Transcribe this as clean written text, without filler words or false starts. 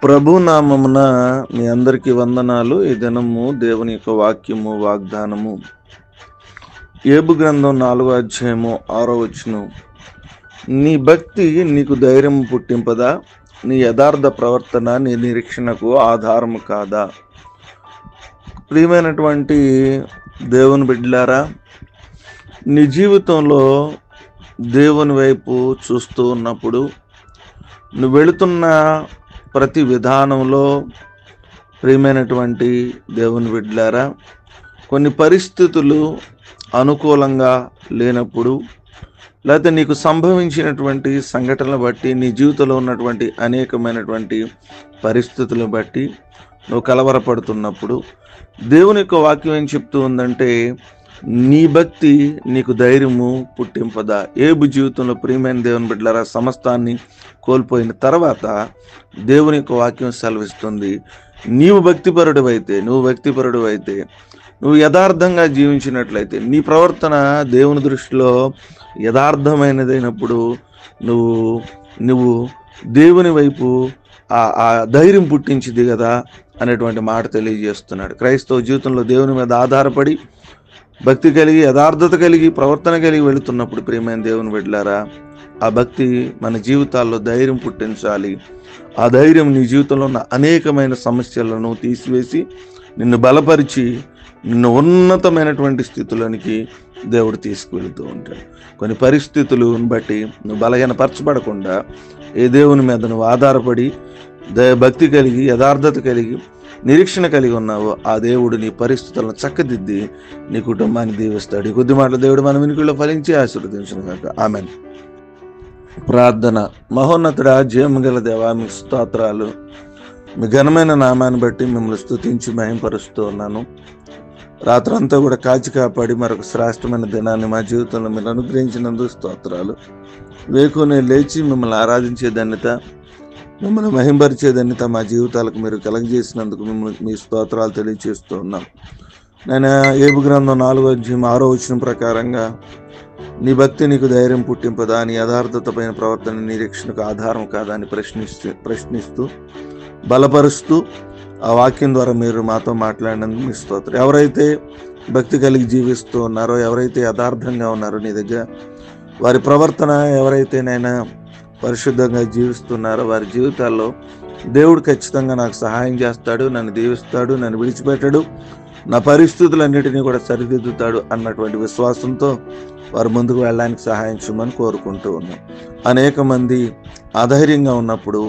ప్రభునామమున మీ అందరికీ వందనాలు. ఈ దినము దేవుని యొక్క వాక్యము వాగ్దానము యోబు గ్రంథం 4వ అధ్యాయము 6వ వచనం. నీ భక్తి నీకు ధైర్యం పుట్టింపదా? నీ యథార్థ ప్రవర్తన నీ నిరీక్షణకు ఆధారము కాదా? ప్రియమైనటువంటి దేవుని బిడ్డలారా, నీ జీవితంలో దేవుని వైపు చూస్తూ ఉన్నప్పుడు నువ్వు వెళుతున్న ప్రతి విధానంలో ప్రియమైనటువంటి దేవుని బిడ్డలారా, కొన్ని పరిస్థితులు అనుకూలంగా లేనప్పుడు, లేకపోతే నీకు సంభవించినటువంటి సంఘటనలు బట్టి, నీ జీవితంలో ఉన్నటువంటి అనేకమైనటువంటి పరిస్థితులను బట్టి నువ్వు కలవరపడుతున్నప్పుడు దేవుని యొక్క వాక్యం ఏం చెప్తూ ఉందంటే, నీ భక్తి నీకు ధైర్యము పుట్టింపదా? యోబు జీవితంలో ప్రియమైన దేవుని బిడ్డలారా, సమస్తాన్ని కోల్పోయిన తర్వాత దేవుని యొక్క వాక్యం సెలవిస్తుంది, నువ్వు భక్తిపరుడు అయితే నువ్వు యథార్థంగా జీవించినట్లయితే, నీ ప్రవర్తన దేవుని దృష్టిలో యథార్థమైనదైనప్పుడు నువ్వు దేవుని వైపు ఆ ధైర్యం పుట్టించింది కదా అనేటువంటి మాట తెలియజేస్తున్నాడు. క్రైస్తవ జీవితంలో దేవుని మీద ఆధారపడి భక్తి కలిగి, యథార్థత కలిగి, ప్రవర్తన కలిగి వెళుతున్నప్పుడు ప్రియమైన దేవుని బిడ్డలారా, ఆ భక్తి మన జీవితాల్లో ధైర్యం పుట్టించాలి. ఆ ధైర్యం నీ జీవితంలో ఉన్న అనేకమైన సమస్యలను తీసివేసి నిన్ను బలపరిచి నిన్ను ఉన్నతమైనటువంటి స్థితులనికి దేవుడు తీసుకువెళుతూ ఉంటాడు. కొన్ని పరిస్థితులను బట్టి నువ్వు బలహీనపరచబడకుండా ఏ దేవుని మీద నువ్వు ఆధారపడి భక్తి కలిగి, యథార్థత కలిగి, నిరీక్షణ కలిగి ఉన్నావు, ఆ దేవుడు నీ పరిస్థితులను చక్కదిద్ది నీ కుటుంబాన్ని దీవిస్తాడు. ఈ కొద్ది మాటలు దేవుడు మన వినికిడిలో ఫలించి ఆశీర్వదించును గాక. ఆమేన్. ప్రార్థన. మహోన్నతుడా, జీవము గల దేవా, మీకు స్తోత్రాలు. మీ ఘనమైన నామాన్ని బట్టి మిమ్మల్ని స్తుతించి మహింపరుస్తూ ఉన్నాను. రాత్రంతా కూడా కాచి కాపాడి మరొక శ్రేష్టమైన దినాన్ని మా జీవితంలో మీరు అనుగ్రహించినందుకు స్తోత్రాలు. వేకునే లేచి మిమ్మల్ని ఆరాధించే ధన్యత, మిమ్మల్ని మహింపరిచే ధన్యత మా జీవితాలకు మీరు కలగజేసినందుకు మీ స్తోత్రాలు తెలియజేస్తూ ఉన్నాం. నేను యోబు గ్రంథం 4వ అధ్యాయం 6వ వచనం ప్రకారంగా, నీ భక్తి నీకు ధైర్యం పుట్టింపదా? నీ యథార్థతపైన ప్రవర్తన నిరీక్షణకు ఆధారం కాదా అని ప్రశ్నిస్తూ బలపరుస్తూ ఆ వాక్యం ద్వారా మీరు మాతో మాట్లాడినందుకు మీ స్తోత్రం. ఎవరైతే భక్తి కలిగి జీవిస్తూ ఉన్నారో, ఎవరైతే యథార్థంగా ఉన్నారో నీ దగ్గర, వారి ప్రవర్తన ఎవరైతే నైనా పరిశుద్ధంగా జీవిస్తున్నారో వారి జీవితాల్లో దేవుడు ఖచ్చితంగా నాకు సహాయం చేస్తాడు, నన్ను దీవిస్తాడు, నన్ను విడిచిపెట్టడు, నా పరిస్థితులన్నిటినీ కూడా సరిదిద్దుతాడు అన్నటువంటి విశ్వాసంతో వారు ముందుకు వెళ్ళడానికి సహాయం చేయమని కోరుకుంటూ ఉన్నాం. అనేక మంది అధైర్యంగా ఉన్నప్పుడు